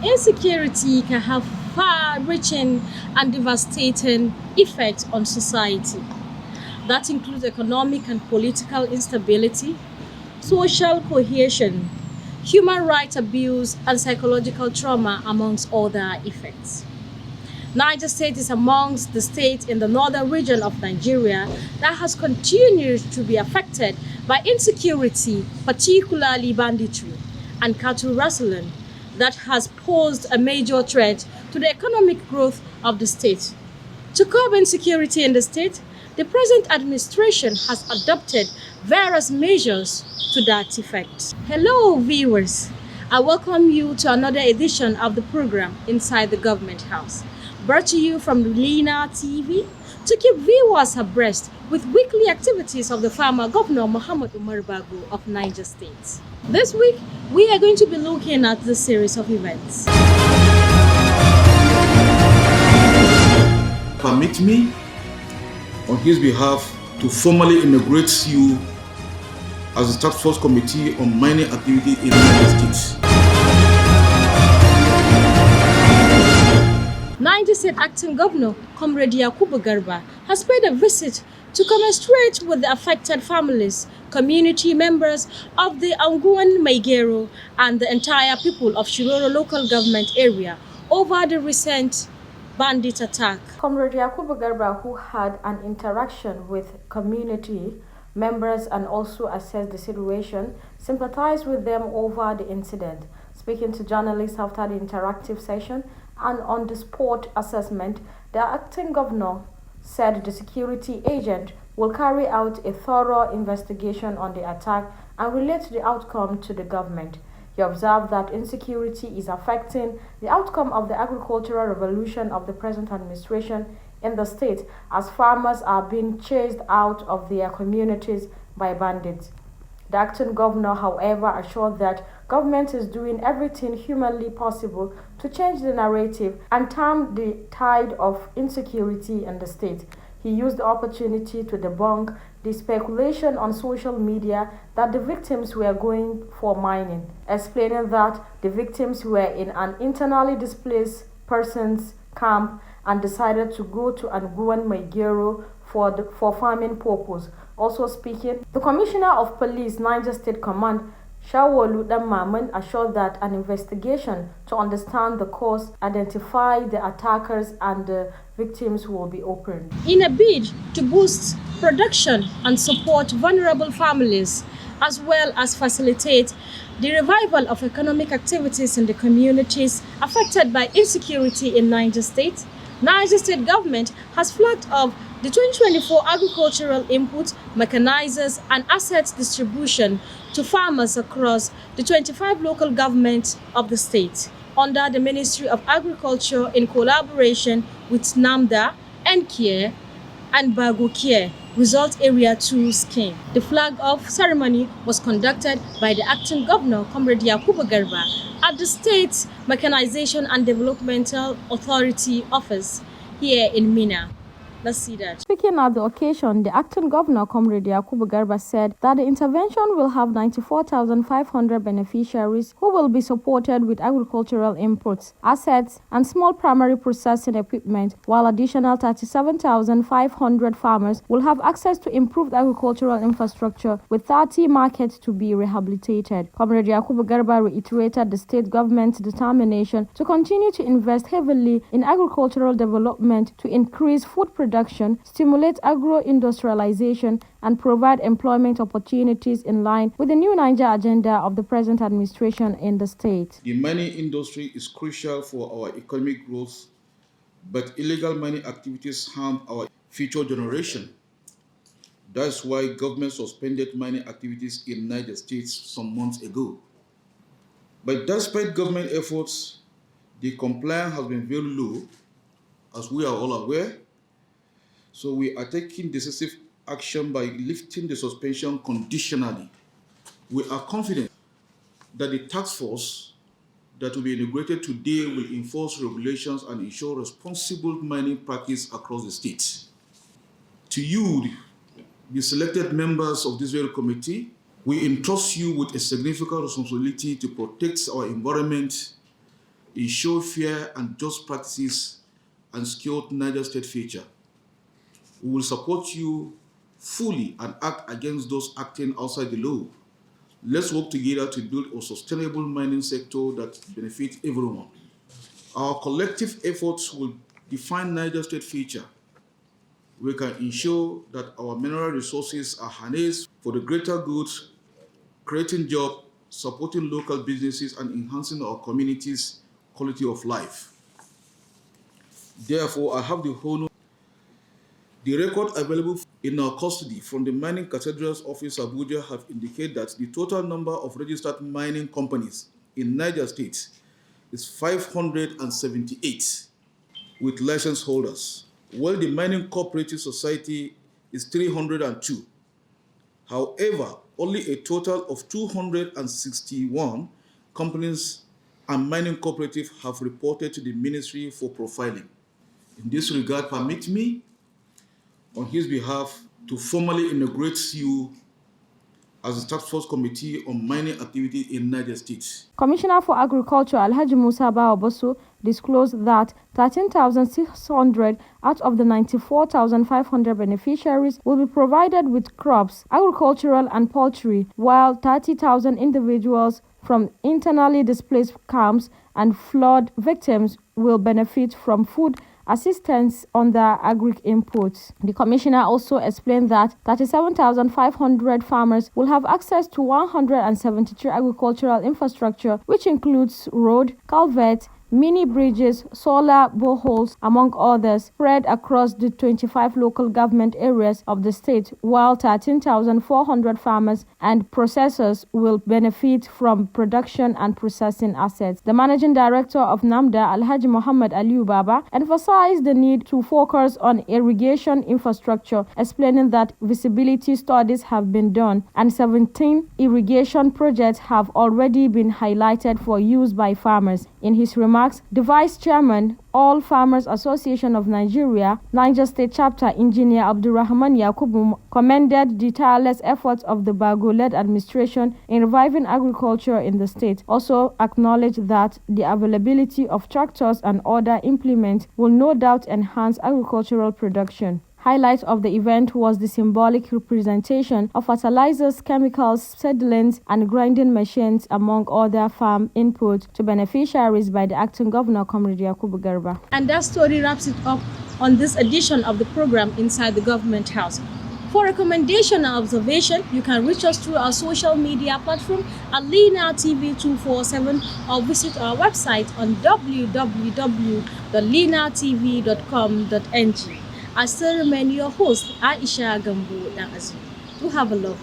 Insecurity can have far-reaching and devastating effects on society. That includes economic and political instability, social cohesion, human rights abuse, and psychological trauma, amongst other effects. Niger State is amongst the states in the northern region of Nigeria that has continued to be affected by insecurity, particularly banditry and cattle rustling, that has posed a major threat to the economic growth of the state. To curb insecurity in the state, the present administration has adopted various measures to that effect. Hello, viewers. I welcome you to another edition of the program Inside the Government House, brought to you from Lina TV to keep viewers abreast with weekly activities of the former Governor Muhammad Umar Bago of Niger State. This week, we are going to be looking at this series of events. Permit me, on his behalf, to formally inaugurate you as the Task Force Committee on Mining Activity in the United States. Niger State Acting Governor Comrade Yakubu Garba has paid a visit to commiserate with the affected families, community members of the Anguan Maigero, and the entire people of Shiroro local government area over the recent bandit attack. Comrade Yakubu Garba, who had an interaction with community members and also assessed the situation, sympathized with them over the incident. Speaking to journalists after the interactive session and on the spot assessment, the acting governor said the security agent will carry out a thorough investigation on the attack and relate the outcome to the government. He observed that insecurity is affecting the outcome of the agricultural revolution of the present administration in the state, as farmers are being chased out of their communities by bandits. The acting governor, however, assured that government is doing everything humanly possible to change the narrative and turn the tide of insecurity in the state. He used the opportunity to debunk the speculation on social media that the victims were going for mining, explaining that the victims were in an internally displaced persons camp and decided to go to Anguan Maigero for farming purpose. Also speaking, the Commissioner of Police, Niger State Command, Shawolu Maman, assured that an investigation to understand the cause, identify the attackers and the victims will be opened. In a bid to boost production and support vulnerable families, as well as facilitate the revival of economic activities in the communities affected by insecurity in Niger State, Niger State government has flagged up the 2024 agricultural input, mechanizers, and assets distribution to farmers across the 25 local governments of the state under the Ministry of Agriculture in collaboration with NAMDA, NCare, and Bagocare Result Area 2 scheme. The flag-off ceremony was conducted by the acting governor, Comrade Yakubu Garba, at the State Mechanization and Developmental Authority office here in Mina. Let's see that. Speaking at the occasion, the acting governor, Comrade Yakubu Garba, said that the intervention will have 94,500 beneficiaries who will be supported with agricultural inputs, assets, and small primary processing equipment, while additional 37,500 farmers will have access to improved agricultural infrastructure with 30 markets to be rehabilitated. Comrade Yakubu Garba reiterated the state government's determination to continue to invest heavily in agricultural development to increase food production, stimulate agro-industrialization, and provide employment opportunities in line with the new Niger agenda of the present administration in the state. The mining industry is crucial for our economic growth, but illegal mining activities harm our future generation. That's why government suspended mining activities in Niger State some months ago. But despite government efforts, the compliance has been very low, as we are all aware. So we are taking decisive action by lifting the suspension conditionally. We are confident that the task force that will be inaugurated today will enforce regulations and ensure responsible mining practice across the state. To you, the selected members of this very committee, we entrust you with a significant responsibility to protect our environment ensure fair and just practices, and secure Niger State future. We will support you fully and act against those acting outside the law. Let's work together to build a sustainable mining sector that benefits everyone. Our collective efforts will define Niger State future. We can ensure that our mineral resources are harnessed for the greater good, creating jobs, supporting local businesses, and enhancing our communities' quality of life. Therefore, I have the honor. The record available in our custody from the Mining Cathedral's office, Abuja, have indicated that the total number of registered mining companies in Niger State is 578 with license holders, while the Mining Cooperative Society is 302. However, only a total of 261 companies and mining cooperatives have reported to the Ministry for profiling. In this regard, permit me, on his behalf, to formally inaugurate you as the Task Force Committee on Mining Activity in Niger State. Commissioner for Agriculture Alhaji Musa Baobosu disclosed that 13,600 out of the 94,500 beneficiaries will be provided with crops, agricultural and poultry, while 30,000 individuals from internally displaced camps and flood victims will benefit from food assistance on their agri inputs. The commissioner also explained that 37,500 farmers will have access to 173 agricultural infrastructure, which includes road, culvert, mini bridges, solar boreholes, among others, spread across the 25 local government areas of the state, while 13,400 farmers and processors will benefit from production and processing assets. The managing director of NAMDA, Alhaji Muhammad Aliyu Baba, emphasized the need to focus on irrigation infrastructure, explaining that visibility studies have been done and 17 irrigation projects have already been highlighted for use by farmers. In his remarks, the Vice Chairman, All Farmers Association of Nigeria, Niger State Chapter, Engineer Abdurrahman Yakubu, commended the tireless efforts of the Bago-led administration in reviving agriculture in the state. Also acknowledged that the availability of tractors and other implements will no doubt enhance agricultural production. Highlight of the event was the symbolic representation of fertilizers, chemicals, seedlings, and grinding machines, among other farm inputs, to beneficiaries by the acting governor, Comrade Yakubu Garba. And that story wraps it up on this edition of the program Inside the Government House. For recommendation and observation, you can reach us through our social media platform at Lina TV 247 or visit our website on www.linatv.com.ng. I still remain your host, Aisha Gambo Dangazi. Do have a love.